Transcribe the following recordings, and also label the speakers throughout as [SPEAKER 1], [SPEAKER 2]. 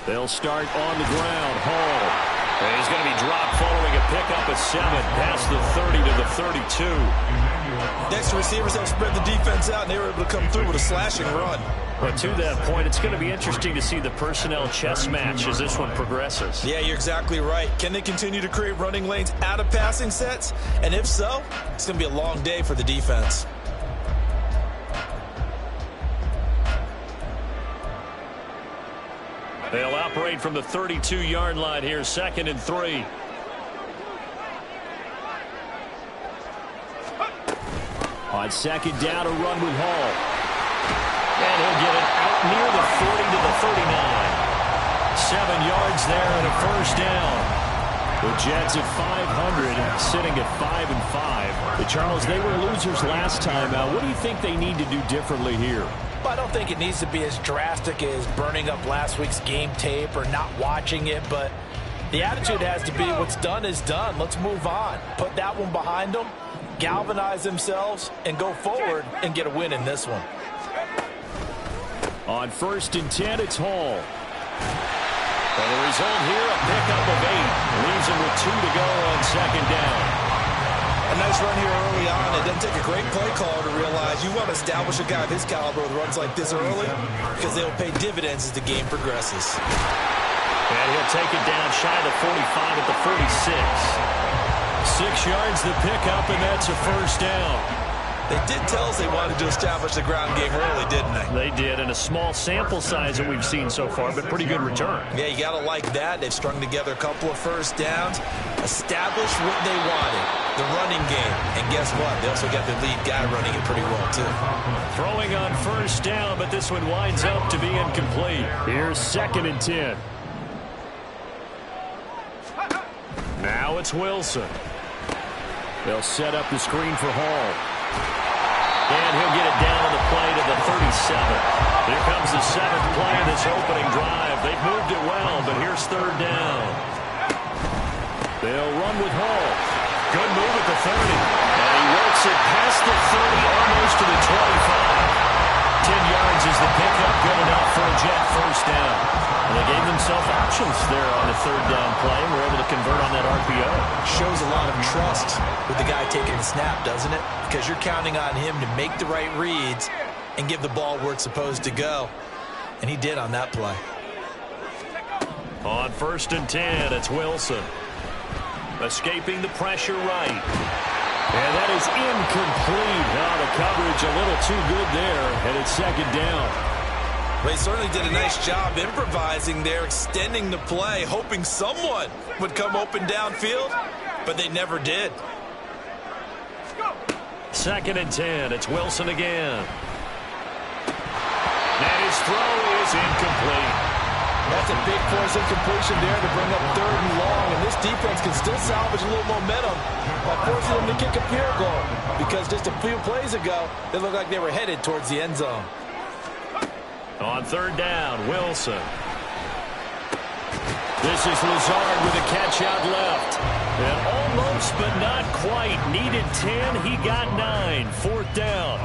[SPEAKER 1] They'll start on the ground. Hall. And he's going to be dropped following a pickup of 7 past the 30 to the 32.
[SPEAKER 2] Next, receivers have spread the defense out, and they were able to come through with a slashing run.
[SPEAKER 1] But to that point, it's going to be interesting to see the personnel chess match as this one progresses.
[SPEAKER 2] Yeah, you're exactly right. Can they continue to create running lanes out of passing sets? And if so, it's going to be a long day for the defense.
[SPEAKER 1] They'll operate from the 32-yard line here, 2nd and 3. On 2nd down, a run with Hall. And he'll get it out near the 40 to the 39. 7 yards there and a first down. The Jets at 500, sitting at 5-5. The Charles, they were losers last time out. What do you think they need to do differently here?
[SPEAKER 3] I don't think it needs to be as drastic as burning up last week's game tape or not watching it, but the attitude has to be what's done is done. Let's move on. Put that one behind them, galvanize themselves, and go forward and get a win in this one.
[SPEAKER 1] On 1st and 10, it's Hall. And the result here, a pickup of 8. Leaves him with 2 to go on 2nd down.
[SPEAKER 2] A nice run here early on. It doesn't take a great play caller to realize you want to establish a guy of his caliber with runs like this early because they will pay dividends as the game progresses.
[SPEAKER 1] And he'll take it down shy of the 45 at the 46. 6 yards the pickup, and that's a first down.
[SPEAKER 2] They did tell us they wanted to establish the ground game early, didn't they?
[SPEAKER 1] They did, and a small sample size that we've seen so far, but pretty good return.
[SPEAKER 2] Yeah, you got to like that. They've strung together a couple of first downs, established what they wanted, the running game. And guess what? They also got the lead guy running it pretty well, too.
[SPEAKER 1] Throwing on first down, but this one winds up to be incomplete. Here's 2nd and 10. Now it's Wilson. They'll set up the screen for Hall. And he'll get it down on the play to the 37. Here comes the 7th play of this opening drive. They've moved it well, but here's 3rd down. They'll run with Hall. Good move at the 30. And he works it past the 30, almost to the 25. 10 yards is the pickup, good enough for a Jet first down. And they gave themselves options there on the 3rd down play and were able to convert on that RPO.
[SPEAKER 2] Shows a lot of trust with the guy taking the snap, doesn't it? Because you're counting on him to make the right reads and give the ball where it's supposed to go. And he did on that play.
[SPEAKER 1] On 1st and 10, it's Wilson. Escaping the pressure right. And that is incomplete. Now the coverage a little too good there, and it's 2nd down.
[SPEAKER 2] They certainly did a nice job improvising there, extending the play, hoping someone would come open downfield, but they never did.
[SPEAKER 1] 2nd and 10, it's Wilson again. And his throw is incomplete.
[SPEAKER 2] That's a big force incompletion there to bring up 3rd and long, and this defense can still salvage a little momentum by forcing them to kick a field goal, because just a few plays ago, they looked like they were headed towards the end zone.
[SPEAKER 1] On 3rd down, Wilson. This is Lazard with a catch out left. And almost, but not quite. Needed 10, he got 9. 4th down.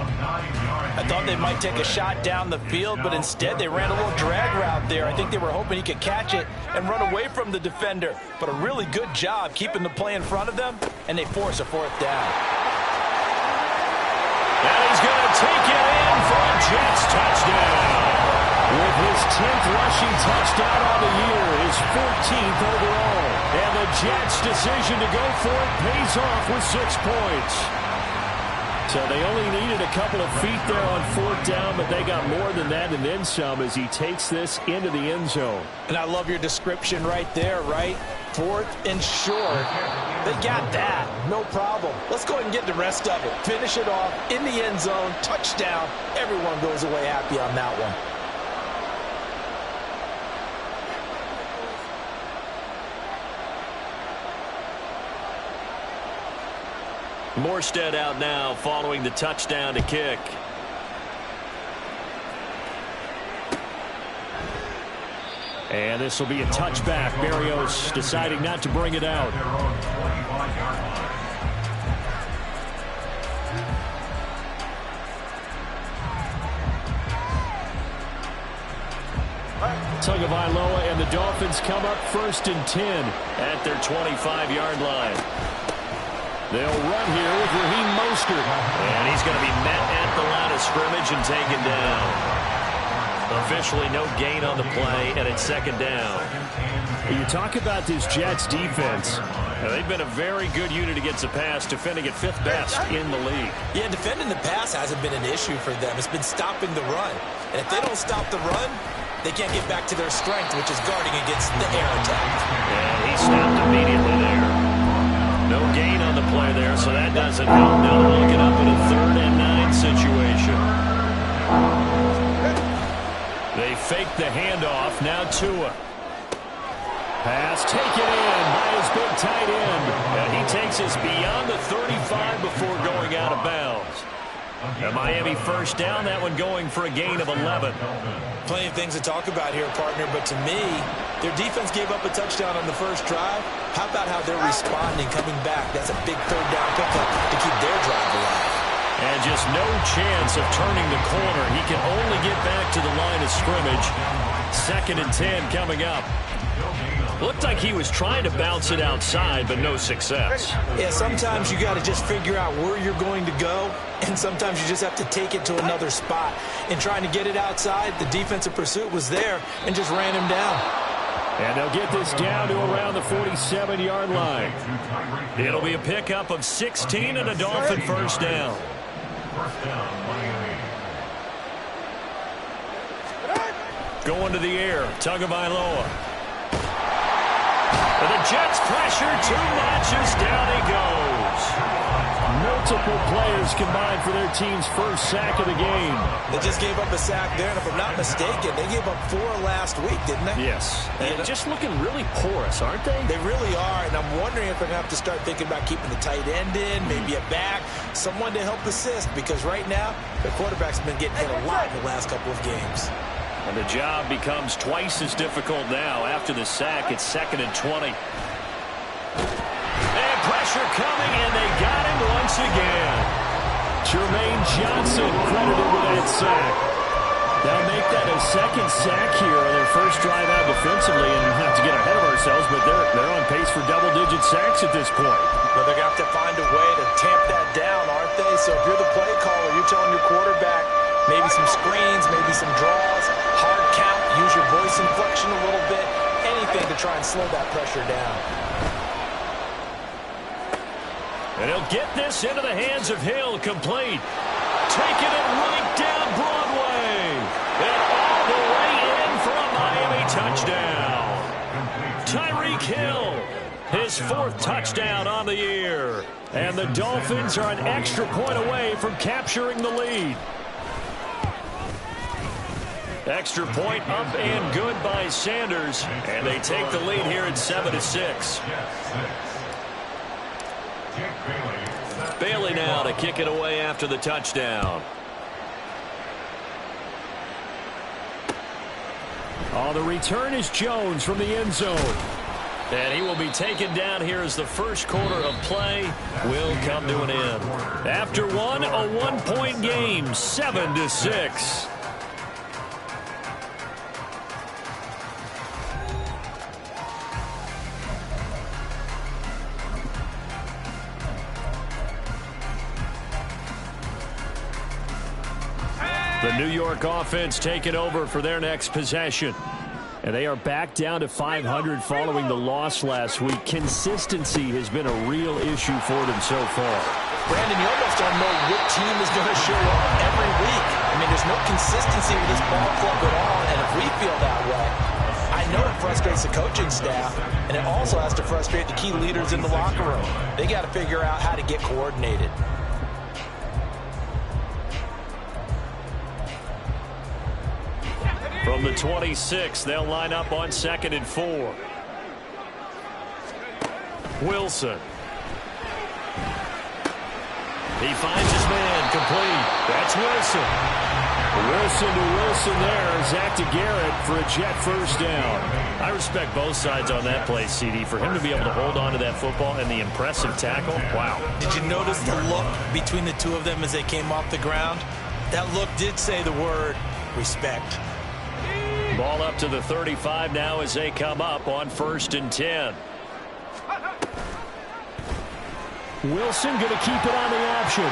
[SPEAKER 3] I thought they might take a shot down the field, but instead they ran a little drag route there. I think they were hoping he could catch it and run away from the defender. But a really good job keeping the play in front of them, and they force a 4th down.
[SPEAKER 1] And he's going to take it in for a Jets touchdown. With his 10th rushing touchdown on the year, his 14th overall. And the Jets' decision to go for it pays off with 6 points. So they only needed a couple of feet there on 4th down, but they got more than that and then some as he takes this into the end zone.
[SPEAKER 3] And I love your description right there, right? 4th and short. They got that. No problem. Let's go ahead and get the rest of it. Finish it off in the end zone. Touchdown. Everyone goes away happy on that one.
[SPEAKER 1] Morstead out now following the touchdown to kick. And this will be a touchback. Berrios deciding not to bring it out. Tagovailoa and the Dolphins come up 1st and 10 at their 25-yard line. They'll run here with Raheem Mostert.
[SPEAKER 4] And he's going to be met at the line of scrimmage and taken down. Officially no gain on the play, and it's 2nd down.
[SPEAKER 1] You talk about this Jets defense. They've been a very good unit against the pass, defending at 5th best in the league.
[SPEAKER 3] Yeah, defending the pass hasn't been an issue for them. It's been stopping the run. And if they don't stop the run, they can't get back to their strength, which is guarding against the air attack.
[SPEAKER 4] And he snapped immediately there. No gain on the play there, so that doesn't help. Now they're looking up at a 3rd and 9 situation.
[SPEAKER 1] They fake the handoff. Now Tua. Pass taken in by his big tight end. And he takes us beyond the 35 before going out of bounds. A Miami 1st down, that one going for a gain of 11.
[SPEAKER 3] Plenty of things to talk about here, partner, but to me, their defense gave up a touchdown on the first drive. How about how they're responding, coming back? That's a big 3rd down pickup to keep their drive alive.
[SPEAKER 1] And just no chance of turning the corner. He can only get back to the line of scrimmage. 2nd and 10 coming up. Looked like he was trying to bounce it outside, but no success.
[SPEAKER 3] Yeah, sometimes you got to just figure out where you're going to go, and sometimes you just have to take it to another spot. In trying to get it outside, the defensive pursuit was there and just ran him down.
[SPEAKER 1] And they'll get this down to around the 47-yard line. It'll be a pickup of 16 and a Dolphin 1st down. Going to the air, Tagovailoa. And the Jets pressure 2 notches, down he goes. Multiple players combined for their team's 1st sack of the game.
[SPEAKER 3] They just gave up a sack there, and if I'm not mistaken, they gave up 4 last week, didn't they?
[SPEAKER 1] Yes. And just looking really porous, aren't they?
[SPEAKER 3] They really are, and I'm wondering if they're going to have to start thinking about keeping the tight end in, maybe a back, someone to help assist, because right now, the quarterback's been getting hit a lot in the last couple of games.
[SPEAKER 1] And the job becomes twice as difficult now. After the sack, it's 2nd and 20. And pressure coming, and they got him once again. Jermaine Johnson credited with that sack. They'll make that a 2nd sack here on their 1st drive out defensively, and not to get ahead of ourselves, but they're on pace for double-digit sacks at this point.
[SPEAKER 3] Well, they're going to have to find a way to tamp that down, aren't they? So if you're the play caller, you're telling your quarterback maybe some screens, maybe some draws, hard count, use your voice inflection a little bit, anything to try and slow that pressure down.
[SPEAKER 1] And he'll get this into the hands of Hill, complete. Taking it right down Broadway. And all the way in for a Miami touchdown. Tyreek Hill, his 4th touchdown on the year. And the Dolphins are an extra point away from capturing the lead. Extra point up and good by Sanders. And they take the lead here at 7-6. Bailey now to kick it away after the touchdown. Oh, the return is Jones from the end zone. And he will be taken down here as the 1st quarter of play will come to an end. After one, a 1-point game, 7-6. The New York offense taking over for their next possession. And they are back down to 500 following the loss last week. Consistency has been a real issue for them so far.
[SPEAKER 3] Brandon, you almost don't know what team is going to show up every week. I mean, there's no consistency with this ball club at all, and if we feel that way, I know it frustrates the coaching staff, and it also has to frustrate the key leaders in the locker room. They got to figure out how to get coordinated.
[SPEAKER 1] From the 26, they'll line up on 2nd and 4. Wilson. He finds his man, complete. That's Wilson. Wilson to Wilson there. Zach to Garrett for a Jet 1st down. I respect both sides on that play, CD. For him to be able to hold on to that football and the impressive tackle, wow.
[SPEAKER 3] Did you notice the look between the two of them as they came off the ground? That look did say the word respect.
[SPEAKER 4] Ball up to the 35 now as they come up on 1st and 10.
[SPEAKER 1] Wilson going to keep it on the option.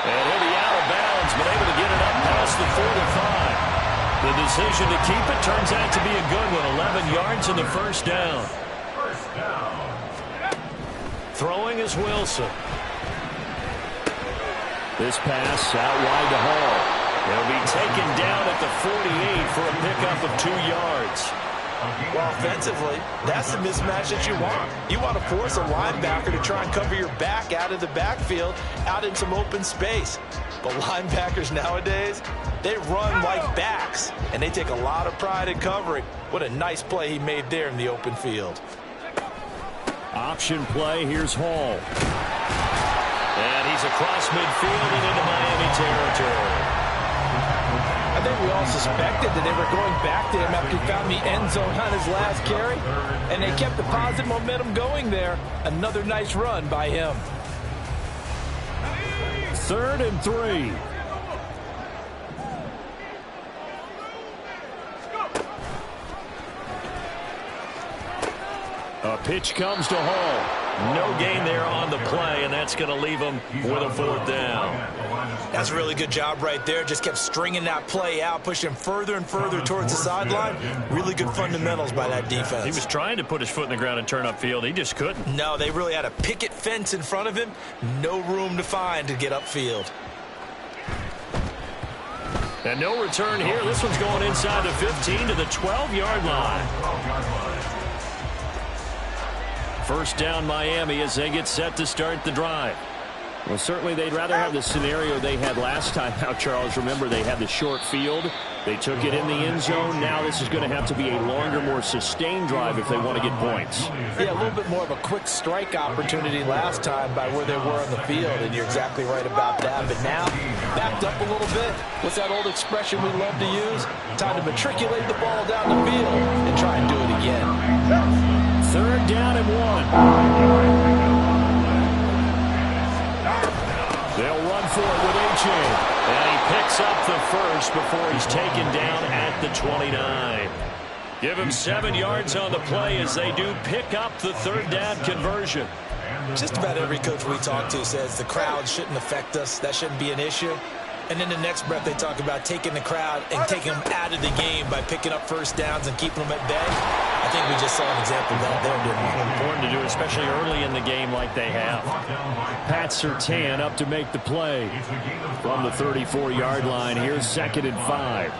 [SPEAKER 4] And he'll be out of bounds, but able to get it up past the 45. The decision to keep it turns out to be a good one. 11 yards in the first down. Throwing is Wilson. This pass out wide to Hall. He'll be taken down at the 48 for a pickup of 2 yards.
[SPEAKER 2] Well, offensively, that's the mismatch that you want. You want to force a linebacker to try and cover your back out of the backfield, out in some open space. But linebackers nowadays, they run like backs, and they take a lot of pride in covering. What a nice play he made there in the open field.
[SPEAKER 1] Option play, here's Hall.
[SPEAKER 4] And he's across midfield and into Miami territory.
[SPEAKER 2] I think we all suspected that they were going back to him after he found the end zone on his last carry, and they kept the positive momentum going there. Another nice run by him.
[SPEAKER 1] 3rd and 3. A pitch comes to Hall.
[SPEAKER 4] No gain there on the play, and that's going to leave him with a 4th down.
[SPEAKER 2] That's a really good job right there. Just kept stringing that play out, pushing him further and further towards the sideline. Really good fundamentals by that defense.
[SPEAKER 4] He was trying to put his foot in the ground and turn upfield. He just couldn't.
[SPEAKER 2] No, they really had a picket fence in front of him. No room to find to get upfield.
[SPEAKER 4] And no return here. This one's going inside the 15 to the 12-yard line. 1st down Miami as they get set to start the drive.
[SPEAKER 1] Well, certainly they'd rather have the scenario they had last time out, Charles. Remember, they had the short field. They took it in the end zone. Now this is going to have to be a longer, more sustained drive if they want to get points.
[SPEAKER 2] Yeah, a little bit more of a quick strike opportunity last time by where they were on the field, and you're exactly right about that. But now, backed up a little bit. What's that old expression we love to use? Time to matriculate the ball down the field and try and do it again.
[SPEAKER 1] 3rd down and 1. They'll run for it with A-Chain.
[SPEAKER 4] And he picks up the first before he's taken down at the 29. Give him 7 yards on the play as they do pick up the 3rd down conversion.
[SPEAKER 2] Just about every coach we talk to says the crowd shouldn't affect us. That shouldn't be an issue. And in the next breath, they talk about taking the crowd and taking them out of the game by picking up 1st downs and keeping them at bay. I think we just saw an example of that there, didn't we?
[SPEAKER 4] Important to do, especially early in the game like they have.
[SPEAKER 1] Pat Surtain up to make the play. From the 34-yard line, here's 2nd and 5.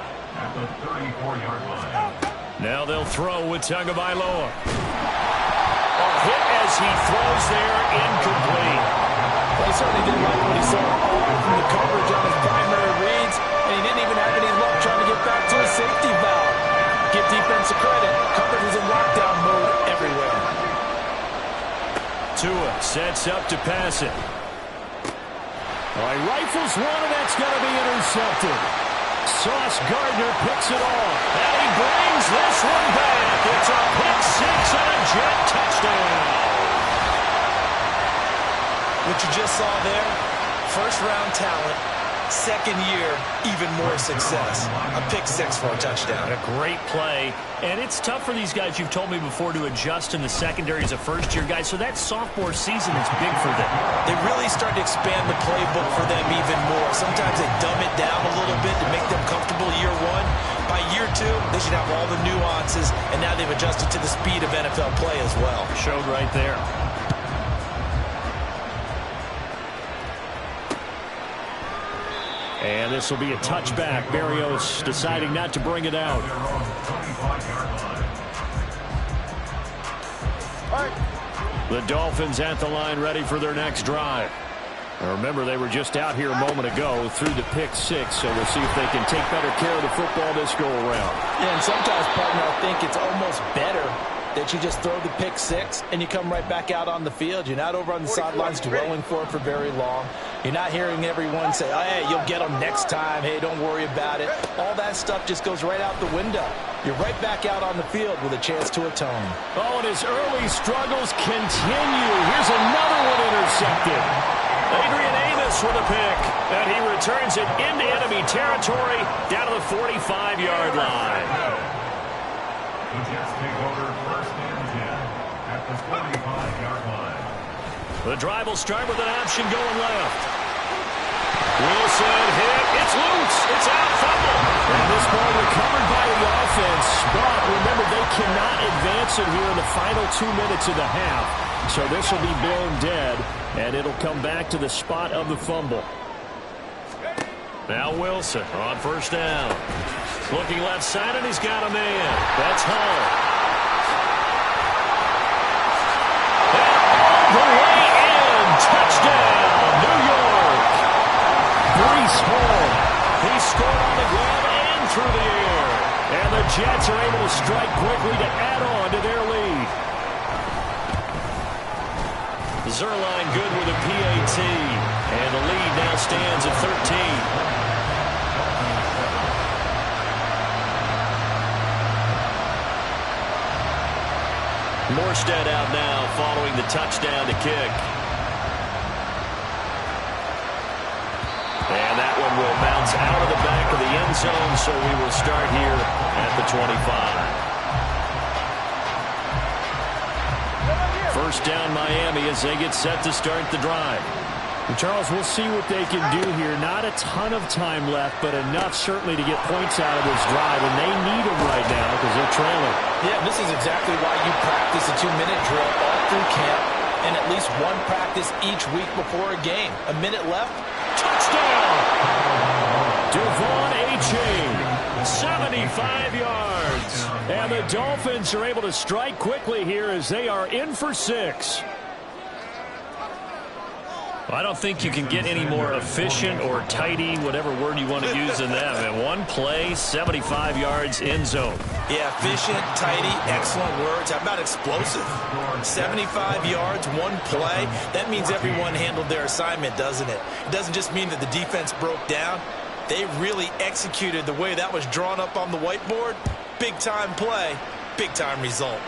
[SPEAKER 4] Now they'll throw with Tagovailoa. A hit as he throws there, incomplete.
[SPEAKER 2] Well, he certainly didn't like what he saw from the coverage on his primary reads, and he didn't even have any luck trying to get back to his safety valve. Give defense credit. Coverage was in lockdown mode everywhere.
[SPEAKER 4] Tua sets up to pass it.
[SPEAKER 1] All right, rifles one, and that's going to be intercepted. Sauce Gardner picks it off.
[SPEAKER 4] And he brings this one back. It's a pick 6 and a Jet touchdown.
[SPEAKER 2] What you just saw there, 1st-round talent, 2nd year, even more success. A pick 6 for a touchdown.
[SPEAKER 4] A great play. And it's tough for these guys, you've told me before, to adjust in the secondary as a first-year guy. So that sophomore season is big for them.
[SPEAKER 2] They really start to expand the playbook for them even more. Sometimes they dumb it down a little bit to make them comfortable year 1. By year 2, they should have all the nuances, and now they've adjusted to the speed of NFL play as well.
[SPEAKER 4] Showed right there.
[SPEAKER 1] And this will be a touchback. Berrios deciding not to bring it out. The Dolphins at the line, ready for their next drive. Now remember, they were just out here a moment ago through the pick 6, so we'll see if they can take better care of the football this go-around.
[SPEAKER 2] Yeah, and sometimes, partner, I think it's almost better that you just throw the pick 6 and you come right back out on the field. You're not over on the sidelines dwelling for it for very long. You're not hearing everyone say, oh, hey, you'll get them next time. Hey, don't worry about it. All that stuff just goes right out the window. You're right back out on the field with a chance to atone.
[SPEAKER 1] Oh, and his early struggles continue. Here's another one intercepted.
[SPEAKER 4] Adrian Amos Phillips with a pick. And he returns it into enemy territory down to the 45-yard line.
[SPEAKER 5] The Jets take over 1st and 10 at the 45-yard line.
[SPEAKER 4] The drive will start with an option going left. Wilson hit. It's loose. It's out. Fumble.
[SPEAKER 1] And this ball recovered by the offense. But remember, they cannot advance it here in the final 2 minutes of the half. So this will be blown dead, and it'll come back to the spot of the fumble.
[SPEAKER 4] Now Wilson on 1st down. Looking left side, and he's got a man. That's Hull. And all the way in. Touchdown, New York.
[SPEAKER 1] Breece Hall.
[SPEAKER 4] He scored on the ground and through the air.
[SPEAKER 1] And the Jets are able to strike quickly to add on to their lead.
[SPEAKER 4] Zuerlein good with a PAT. And the lead now stands at 13. Morstead out now following the touchdown to kick. And that one will bounce out of the back of the end zone, so we will start here at the 25. 1st down Miami as they get set to start the drive.
[SPEAKER 1] And Charles, we'll see what they can do here. Not a ton of time left, but enough certainly to get points out of this drive, and they need them right now because they're trailing.
[SPEAKER 3] Yeah, this is exactly why you practice a 2-minute drill all through camp and at least one practice each week before a game. A minute left.
[SPEAKER 4] Touchdown! Devon Achane, 75 yards.
[SPEAKER 1] And the Dolphins are able to strike quickly here as they are in for 6.
[SPEAKER 4] I don't think you can get any more efficient or tidy, whatever word you want to use in that. And one play, 75 yards, end zone.
[SPEAKER 3] Yeah, efficient, tidy, excellent words. How about explosive? 75 yards, one play. That means everyone handled their assignment, doesn't it? It doesn't just mean that the defense broke down. They really executed the way that was drawn up on the whiteboard. Big-time play, big-time result.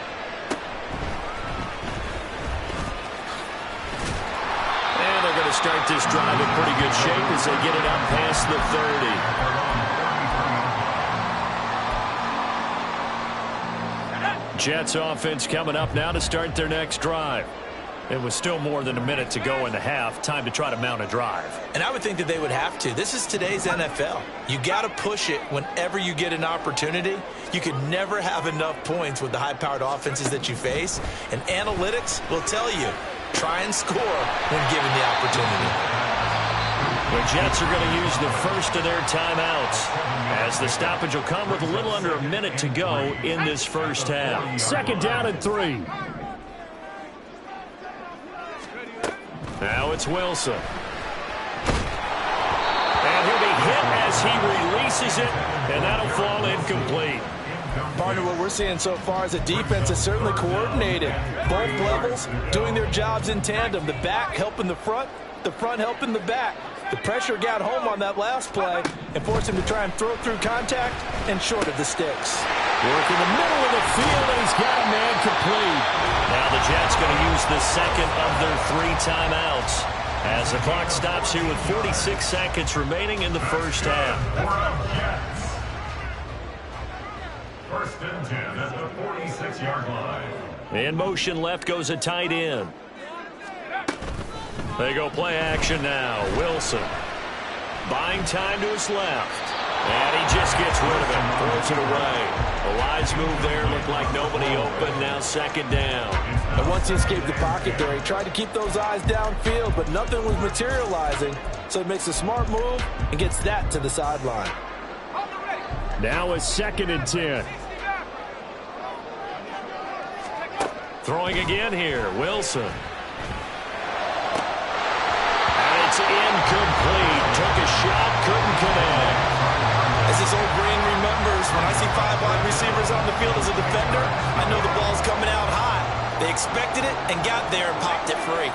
[SPEAKER 4] And they're going to start this drive in pretty good shape as they get it up past the 30. Jets offense coming up now to start their next drive. It was still more than a minute to go in the half. Time to try to mount a drive.
[SPEAKER 3] And I would think that they would have to. This is today's NFL. You got to push it whenever you get an opportunity. You can never have enough points with the high-powered offenses that you face. And analytics will tell you, try and score when given the opportunity.
[SPEAKER 4] The Jets are going to use the first of their timeouts as the stoppage will come with a little under a minute to go in this first half.
[SPEAKER 1] 2nd down and 3.
[SPEAKER 4] Now it's Wilson. And he'll be hit as he releases it, and that'll fall incomplete.
[SPEAKER 3] Partner, what we're seeing so far is a defense that's certainly coordinated. Both levels doing their jobs in tandem. The back helping the front helping the back. The pressure got home on that last play and forced him to try and throw through contact and short of the sticks.
[SPEAKER 1] Work in the middle of the field, and he's got a man complete.
[SPEAKER 4] Now the Jets going to use the second of their 3 timeouts as the clock stops here with 46 seconds remaining in the first half.
[SPEAKER 5] 1st and 10 at the 46-yard line.
[SPEAKER 4] In motion left goes a tight end. They go play action now. Wilson buying time to his left. And he just gets rid of it. Throws it away. A wise move there. Looked like nobody open. Now 2nd down.
[SPEAKER 3] And once he escaped the pocket there, he tried to keep those eyes downfield, but nothing was materializing. So he makes a smart move and gets that to the sideline.
[SPEAKER 1] Now it's 2nd and 10.
[SPEAKER 4] Throwing again here. Wilson. And it's incomplete. Took a shot. Couldn't connect.
[SPEAKER 3] As his old brain remembers, when I see 5 wide receivers on the field as a defender, I know the ball's coming out high. They expected it and got there and popped it free.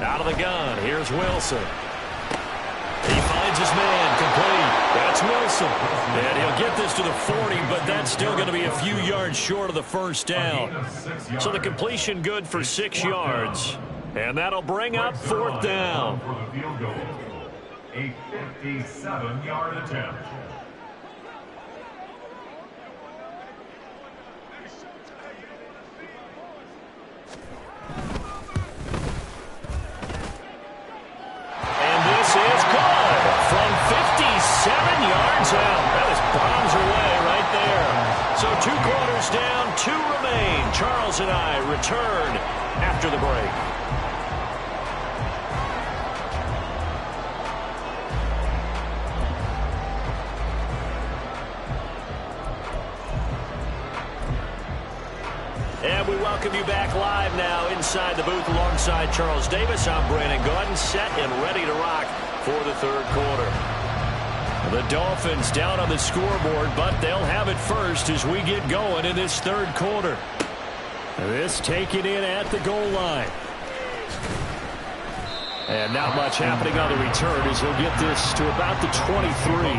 [SPEAKER 4] Out of the gun, here's Wilson. He finds his man, complete. That's Wilson. And he'll get this to the 40, but that's still going to be a few yards short of the first down. So the completion good for 6 yards. And that'll bring up fourth down.
[SPEAKER 5] For the field goal. A 57-yard attempt.
[SPEAKER 4] And this is good from 57 yards out. That is bombs away right there. So 2 quarters down, 2 remain. Charles and I return after the break. And we welcome you back live now inside the booth alongside Charles Davis. I'm Brandon Gaudin, set and ready to rock for the third quarter. The Dolphins down on the scoreboard, but they'll have it first as we get going in this third quarter. This taken in at the goal line. And not much happening on the return as he'll get this to about the 23.
[SPEAKER 5] First and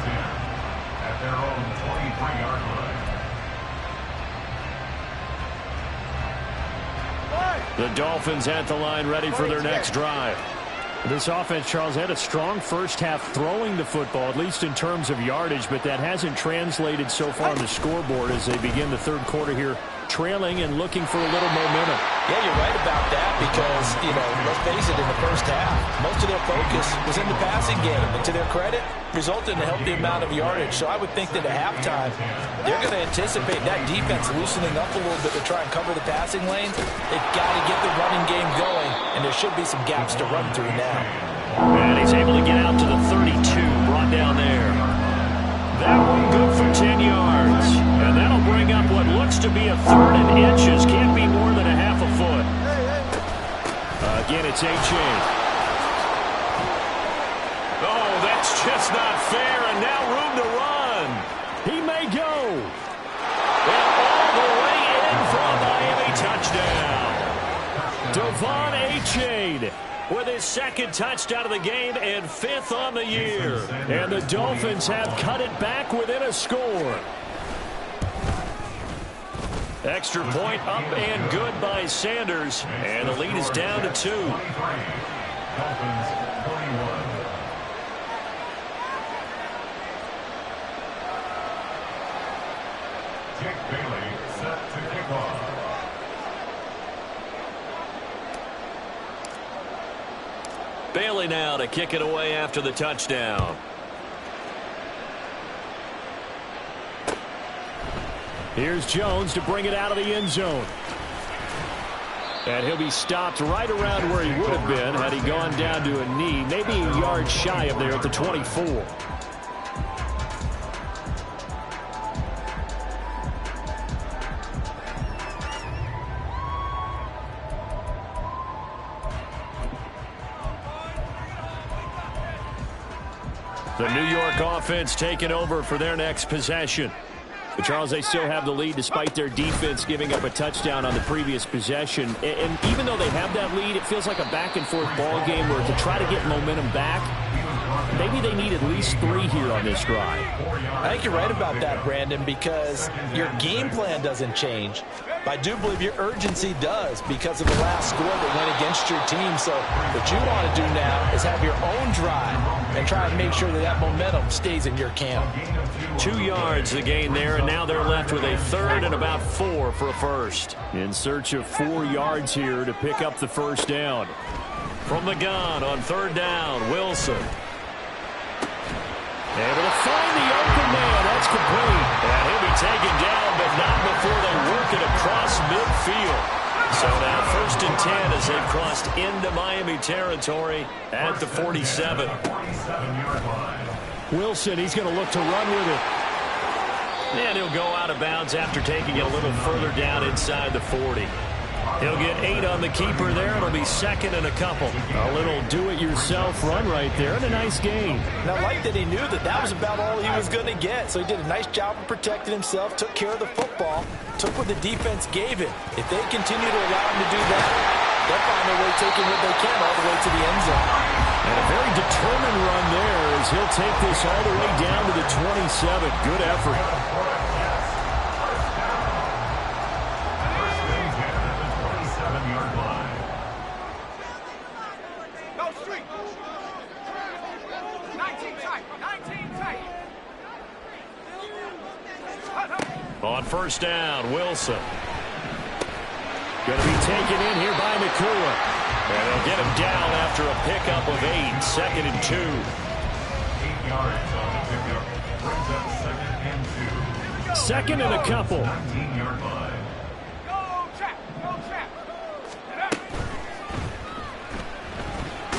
[SPEAKER 5] 10 at their own 23-yard line.
[SPEAKER 4] The Dolphins at the line ready for their next drive.
[SPEAKER 1] This offense, Charles, had a strong first half throwing the football, at least in terms of yardage, but that hasn't translated so far on the scoreboard as they begin the third quarter here, trailing and looking for a little momentum.
[SPEAKER 3] Yeah, you're right about that because, let's face it, in the first half, most of their focus was in the passing game. And to their credit, resulted in a healthy amount of yardage. So I would think that at halftime, they're going to anticipate that defense loosening up a little bit to try and cover the passing lanes. They've got to get the running game going, and there should be some gaps to run through now.
[SPEAKER 4] And he's able to get out to the 32, brought down there. That one good for 10 yards. And that'll bring up what looks to be a third and inches. Can't be more than a half a foot.
[SPEAKER 1] Again, it's Achane.
[SPEAKER 4] Oh, that's just not fair. And now room to run.
[SPEAKER 1] He may go.
[SPEAKER 4] And all the way in for a Miami touchdown.
[SPEAKER 1] Devon Achane
[SPEAKER 4] with his second touchdown of the game and 5th on the year.
[SPEAKER 1] And the Dolphins have cut it back within a score.
[SPEAKER 4] Extra point up and good by Sanders. And the lead is down to 2.
[SPEAKER 5] Dolphins 21. Jake Bailey set to kick off.
[SPEAKER 4] Bailey now to kick it away after the touchdown.
[SPEAKER 1] Here's Jones to bring it out of the end zone. And he'll be stopped right around where he would have been had he gone down to a knee, maybe a yard shy of there at the 24.
[SPEAKER 4] The New York offense taking over for their next possession.
[SPEAKER 1] But Charles, they still have the lead despite their defense giving up a touchdown on the previous possession. And even though they have that lead, it feels like a back-and-forth ball game where to try to get momentum back, maybe they need at least 3 here on this drive.
[SPEAKER 3] I think you're right about that, Brandon, because your game plan doesn't change. But I do believe your urgency does because of the last score that went against your team. So what you want to do now is have your own drive and try and make sure that that momentum stays in your camp.
[SPEAKER 4] 2 yards the gain there, and now they're left with a third and about 4 for a first.
[SPEAKER 1] In search of 4 yards here to pick up the first down.
[SPEAKER 4] From the gun on third down, Wilson.
[SPEAKER 1] Able to find the open man. That's complete.
[SPEAKER 4] And he'll be taken down, but not before they work it across midfield. So now 1st and 10 as they've crossed into Miami territory at the 47.
[SPEAKER 1] Wilson, he's going to look to run with it.
[SPEAKER 4] And he'll go out of bounds after taking it a little further down inside the 40. He'll get 8 on the keeper there. It'll be 2nd and a couple.
[SPEAKER 1] A little do-it-yourself run right there and a nice gain.
[SPEAKER 3] And I like that he knew that that was about all he was going to get. So he did a nice job of protecting himself, took care of the football, took what the defense gave him. If they continue to allow him to do that, they'll find their way taking what they can all the way to the end zone.
[SPEAKER 1] And a very determined run there as he'll take this all the way down to the 27. Good effort.
[SPEAKER 4] On first down, Wilson. Going to be taken in here by Nakua. And they'll get him down after a pickup of 8. 2nd and 2.
[SPEAKER 5] 8 yards on the pickup. Brings up 2nd and 2.
[SPEAKER 4] Second and a couple.
[SPEAKER 5] 19-yard line.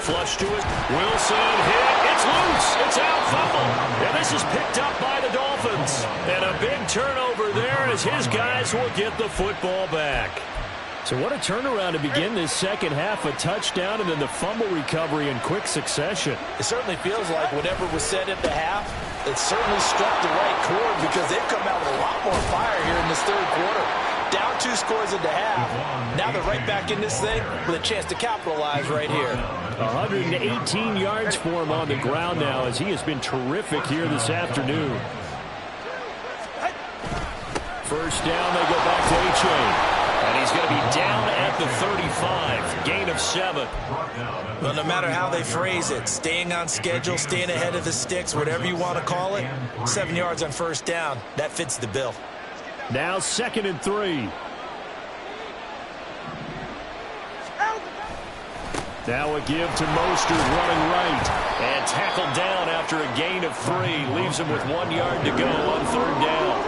[SPEAKER 4] Flush to it. Wilson hit. It's loose. It's out. Fumble. And this is picked up by the Dolphins. And a big turnover there as his guys will get the football back. So what a turnaround to begin this second half. A touchdown and then the fumble recovery in quick succession.
[SPEAKER 3] It certainly feels like whatever was said at the half, it certainly struck the right chord because they've come out with a lot more fire here in this third quarter. Down 2 scores at the half. Now they're right back in this thing with a chance to capitalize right here.
[SPEAKER 4] 118 yards for him on the ground now as he has been terrific here this afternoon. First down, they go back to Achane. And he's going to be down at the 35. Gain of 7.
[SPEAKER 3] Well, no matter how they phrase it, staying on schedule, staying ahead of the sticks, whatever you want to call it, 7 yards on first down, that fits the bill.
[SPEAKER 4] Now 2nd and 3. Now a give to Mostert running right. And tackled down after a gain of 3. Leaves him with 1 yard to go on third down.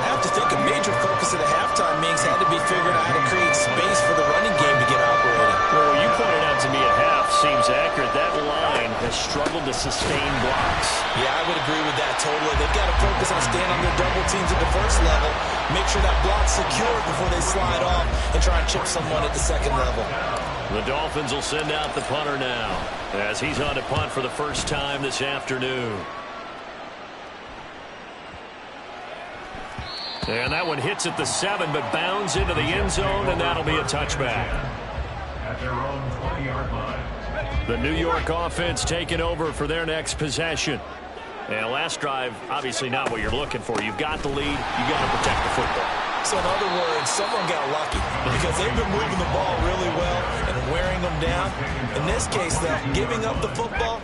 [SPEAKER 3] I have to think a major focus of the halftime meetings had to be figuring out how to create space for the running game to get operating.
[SPEAKER 4] Well, you pointed out to me at half seems accurate. That line has struggled to sustain blocks.
[SPEAKER 3] Yeah, I would agree with that totally. They've got to focus on staying on their double teams at the first level, make sure that block's secured before they slide off and try and chip someone at the second level.
[SPEAKER 4] The Dolphins will send out the punter now as he's on to punt for the first time this afternoon. And that one hits at the 7, but bounds into the end zone, and that'll be a touchback.
[SPEAKER 5] At their own 20-yard line.
[SPEAKER 4] The New York offense taking over for their next possession. And last drive, obviously not what you're looking for. You've got the lead. You've got to protect the football.
[SPEAKER 3] So in other words, someone got lucky because they've been moving the ball really well and wearing them down. In this case, though, giving up the football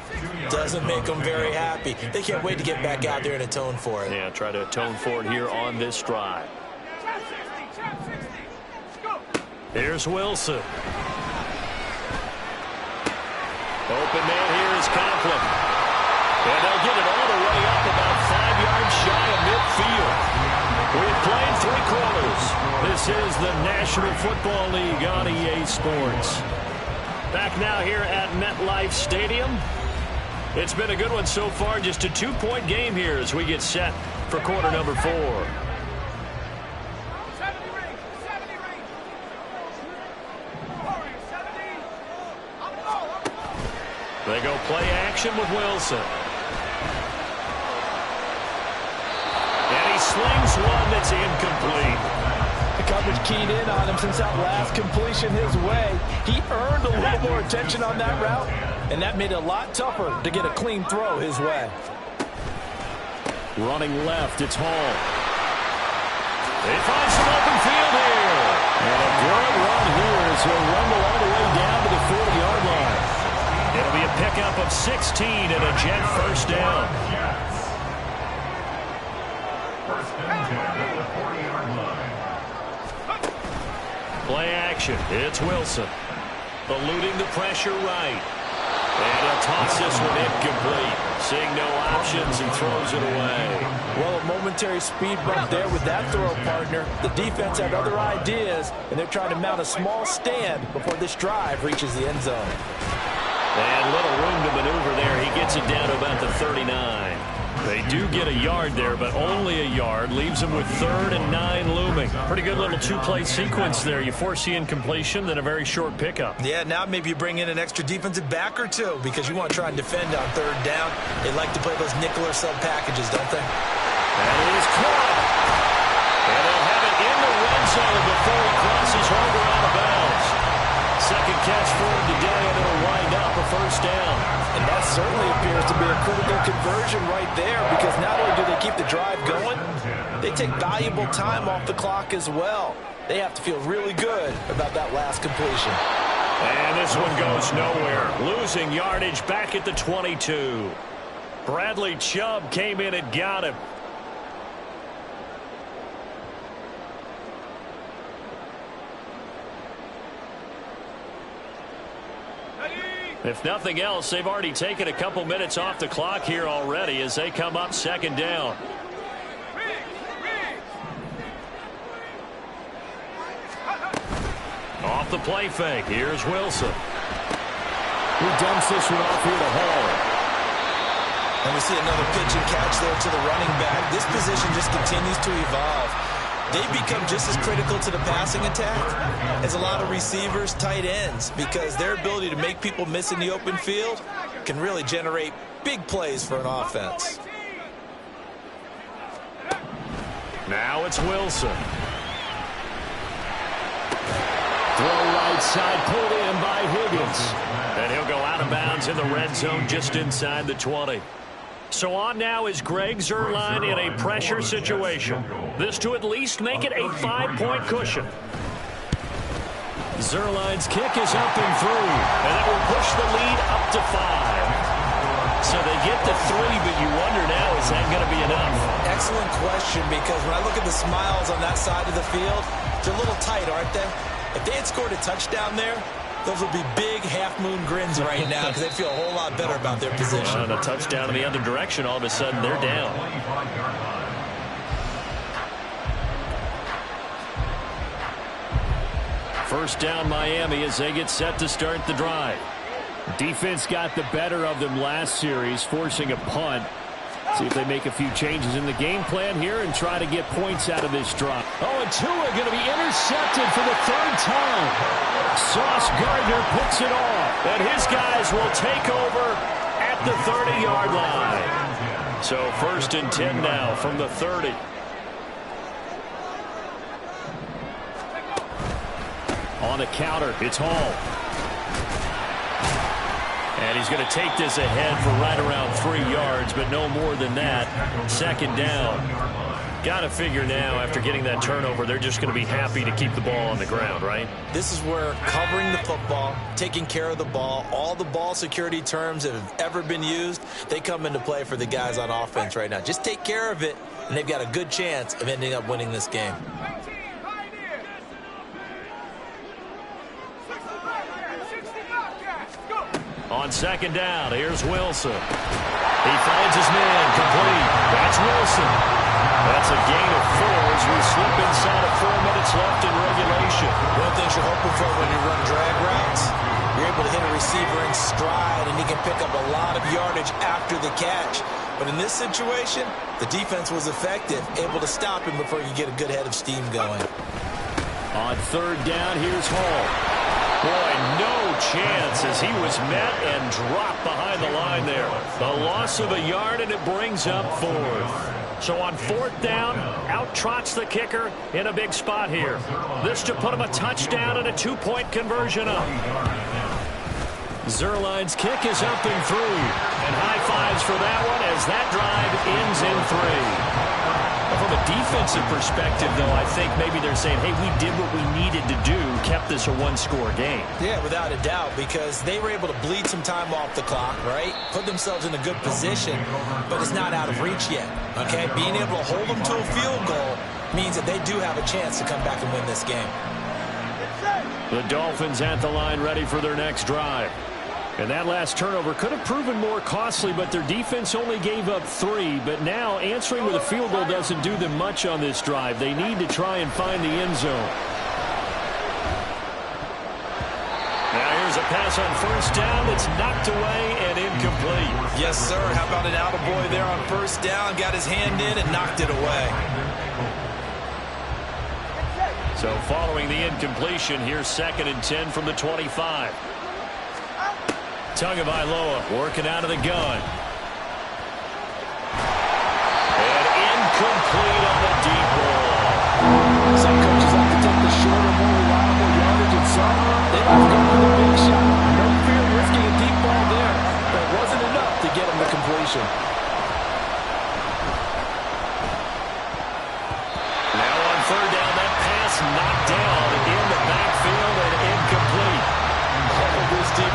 [SPEAKER 3] doesn't make them very happy. They can't wait to get back out there and atone for it.
[SPEAKER 4] Yeah, try to atone for it here on this drive. Here's Wilson. Open man here is Conklin. And they'll get it all the way up about 5 yards shy of midfield. We've played 3 quarters. This is the National Football League on EA Sports. Back now here at MetLife Stadium. It's been a good one so far. Just a 2-point game here as we get set for quarter number 4. They go play action with Wilson. And he slings one that's incomplete.
[SPEAKER 3] The coverage keyed in on him since that last completion his way. He earned a little more attention on that route, and that made it a lot tougher to get a clean throw his way.
[SPEAKER 4] Running left, it's Hall. They find some open field here. And a good run here as he'll rumble all the way down to the 40-yard line. It'll be a pickup of 16 and a Jet first down.
[SPEAKER 5] First and 10 at the 40-yard line.
[SPEAKER 4] Play action. It's Wilson. Eluding the pressure right. And he'll toss this one incomplete. Seeing no options and throws it away.
[SPEAKER 3] Well, a momentary speed bump there with that throw partner. The defense had other ideas, and they're trying to mount a small stand before this drive reaches the end zone.
[SPEAKER 4] And little room to maneuver there. He gets it down to about the 39. They do get a yard there, but only a yard. Leaves them with 3rd and 9 looming. Pretty good little 2-play sequence there. You force the incompletion, then a very short pickup.
[SPEAKER 3] Yeah, now maybe you bring in an extra defensive back or two because you want to try and defend on 3rd down. They like to play those nickel or sub packages, don't they?
[SPEAKER 4] And it is caught. And they'll have it in the red zone before he crosses over out of bounds. Second catch for him today, and it'll wind up a first down.
[SPEAKER 3] And that certainly appears to be a critical conversion right there because not only do they keep the drive going, they take valuable time off the clock as well. They have to feel really good about that last completion.
[SPEAKER 4] And this one goes nowhere. Losing yardage back at the 22. Bradley Chubb came in and got him. If nothing else, they've already taken a couple minutes off the clock here already as they come up second down. Off the play fake. Here's Wilson.
[SPEAKER 1] He dumps this one off here to Hall.
[SPEAKER 2] And we see another pitch and catch there to the running back. This position just continues to evolve. They become just as critical to the passing attack as a lot of receivers, tight ends, because their ability to make people miss in the open field can really generate big plays for an offense.
[SPEAKER 4] Now it's Wilson.
[SPEAKER 1] Throw right side, pulled in by Higgins.
[SPEAKER 4] And he'll go out of bounds in the red zone just inside the 20. So on now is Greg Zuerlein in a pressure situation. This to at least make it a 5-point cushion.
[SPEAKER 1] Zuerlein's kick is up and through.
[SPEAKER 4] And that will push the lead up to 5. So they get to 3, but you wonder now, is that going to be enough?
[SPEAKER 2] Excellent question, because when I look at the smiles on that side of the field, they're a little tight, aren't they? If they had scored a touchdown there, those would be big half-moon grins right now because they feel a whole lot better about their position.
[SPEAKER 4] And a touchdown in the other direction, all of a sudden they're down. First down Miami as they get set to start the drive.
[SPEAKER 1] Defense got the better of them last series, forcing a punt. See if they make a few changes in the game plan here and try to get points out of this drive. Oh, and Tua going to be intercepted for the 3rd time. Sauce Gardner picks it off.
[SPEAKER 4] And his guys will take over at the 30-yard line. So 1st and 10 now from the 30.
[SPEAKER 1] On the counter, it's Hall.
[SPEAKER 4] And he's going to take this ahead for right around 3 yards, but no more than that. 2nd down. Got to figure now, after getting that turnover, they're just going to be happy to keep the ball on the ground, right?
[SPEAKER 2] This is where covering the football, taking care of the ball, all the ball security terms that have ever been used, they come into play for the guys on offense right now. Just take care of it, and they've got a good chance of ending up winning this game.
[SPEAKER 4] On 2nd down, here's Wilson. He finds his man, complete. That's Wilson. That's a gain of 4 as we slip inside of 4 minutes left in regulation.
[SPEAKER 2] One of the things you're hoping for when you run drag routes, you're able to hit a receiver in stride, and he can pick up a lot of yardage after the catch. But in this situation, the defense was effective, able to stop him before you get a good head of steam going.
[SPEAKER 1] On 3rd down, here's Hall.
[SPEAKER 4] Boy, no chance as he was met and dropped behind the line there. A loss of a yard, and it brings up 4th. So on 4th down, out trots the kicker in a big spot here. This to put him a touchdown and a 2-point conversion up.
[SPEAKER 1] Zuerlein's kick is up and through.
[SPEAKER 4] And high fives for that one as that drive ends in 3. From a defensive perspective, though, I think maybe they're saying, hey, we did what we needed to do, kept this a 1-score game.
[SPEAKER 2] Yeah, without a doubt, because they were able to bleed some time off the clock, right? Put themselves in a good position, but it's not out of reach yet, okay? Being able to hold them to a field goal means that they do have a chance to come back and win this game.
[SPEAKER 1] The Dolphins at the line ready for their next drive. And that last turnover could have proven more costly, but their defense only gave up 3. But now answering with a field goal doesn't do them much on this drive. They need to try and find the end zone.
[SPEAKER 4] Now here's a pass on 1st down. It's knocked away and incomplete.
[SPEAKER 2] Yes, sir. How about an attaboy there on 1st down? Got his hand in and knocked it away.
[SPEAKER 4] So following the incompletion, here's 2nd and 10 from the 25. Tagovailoa working out of the gun. And incomplete on the deep ball.
[SPEAKER 1] Some coaches like to take the shorter, more reliable yardage, and some they like to go for the big shot. No fear risking a deep ball there, but it wasn't enough to get him the completion.
[SPEAKER 4] Now on 3rd down, that pass knocked down in the backfield and incomplete.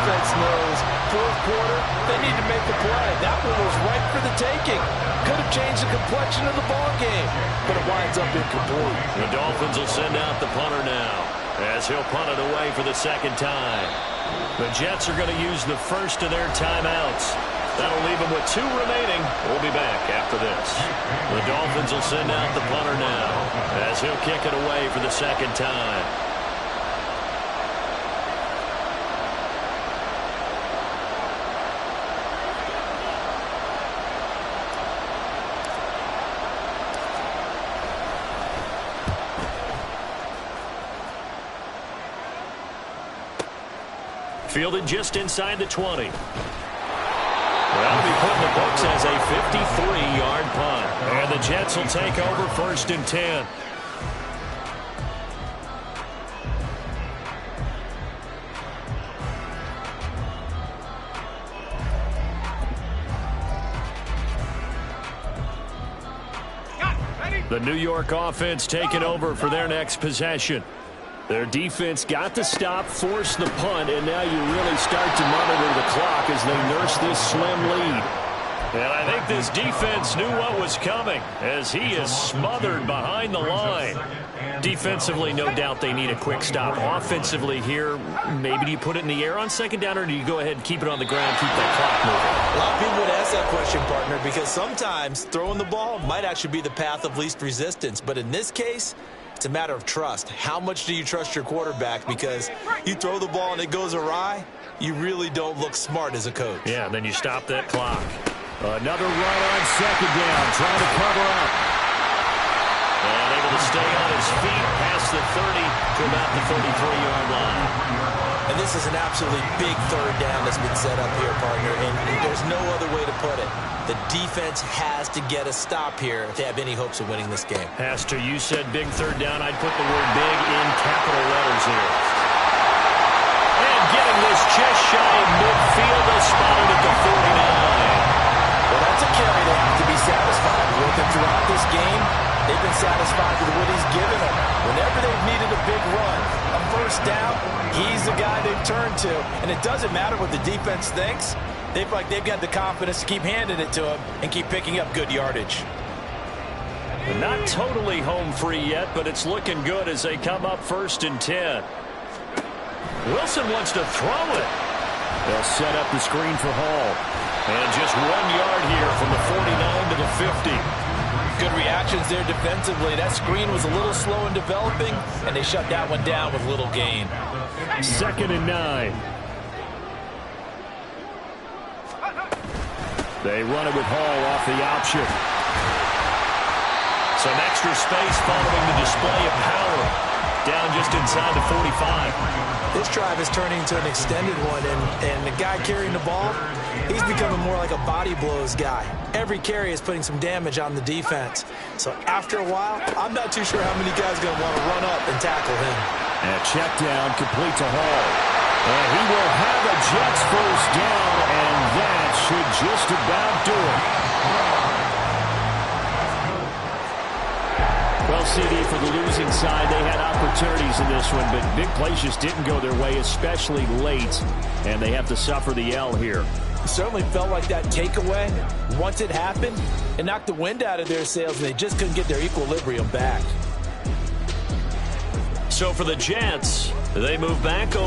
[SPEAKER 2] defense knows fourth quarter, they need to make a play. That one was right for the taking. Could have changed the complexion of the ball game, but it winds up incomplete.
[SPEAKER 4] The Dolphins will send out the punter now, as he'll punt it away for the second time. The Jets are going to use the first of their timeouts. That'll leave them with 2 remaining. We'll be back after this. The Dolphins will send out the punter now, as he'll kick it away for the second time. Fielded just inside the 20. That'll be put in the books as a 53-yard punt. And the Jets will take over 1st and 10. The New York offense taking over for their next possession. Their defense got the stop, forced the punt, and now you really start to monitor the clock as they nurse this slim lead. And I think this defense knew what was coming as he is smothered behind the line. Defensively, no doubt they need a quick stop. Offensively here, maybe do you put it in the air on second down, or do you go ahead and keep it on the ground, keep that clock moving?
[SPEAKER 2] A lot of people would ask that question, partner, because sometimes throwing the ball might actually be the path of least resistance. But in this case, it's a matter of trust. How much do you trust your quarterback? Because you throw the ball and it goes awry, you really don't look smart as a coach.
[SPEAKER 4] Yeah, then you stop that clock. Another run on second down, trying to cover up. And able to stay on his feet past the 30 to about the 33-yard line.
[SPEAKER 2] And this is an absolutely big third down that's been set up here, partner, and there's no other way to put it. The defense has to get a stop here if they have any hopes of winning this game.
[SPEAKER 4] Pastor, you said big third down. I'd put the word big in capital letters here. And getting this just shy of midfield, they'll spot it at the 49.
[SPEAKER 2] Well, that's a carry they have to be satisfied with. And throughout this game, they've been satisfied with what he's given them. Whenever they've needed a big run, a first down, he's the guy they've turned to. And it doesn't matter what the defense thinks. They feel like they've got the confidence to keep handing it to him and keep picking up good yardage.
[SPEAKER 4] Not totally home free yet, but it's looking good as they come up 1st and 10. Wilson wants to throw it. They'll set up the screen for Hall. And just 1 yard here from the 49 to the 50.
[SPEAKER 2] Good reactions there defensively. That screen was a little slow in developing, and they shut that one down with little gain.
[SPEAKER 4] 2nd and 9. They run it with Hall off the option. Some extra space following the display of power. Down just inside the 45.
[SPEAKER 2] This drive is turning into an extended one, and the guy carrying the ball, he's becoming more like a body blows guy. Every carry is putting some damage on the defense. So after a while, I'm not too sure how many guys are going to want to run up and tackle him.
[SPEAKER 4] And check down complete to Hall. And he will have a Jets first down, and that should just about do it. Well, CD, for the losing side, they had opportunities in this one, but big plays just didn't go their way, especially late, and they have to suffer the L here.
[SPEAKER 2] It certainly felt like that takeaway, once it happened, it knocked the wind out of their sails, and they just couldn't get their equilibrium back.
[SPEAKER 4] So for the Jets, they move back over.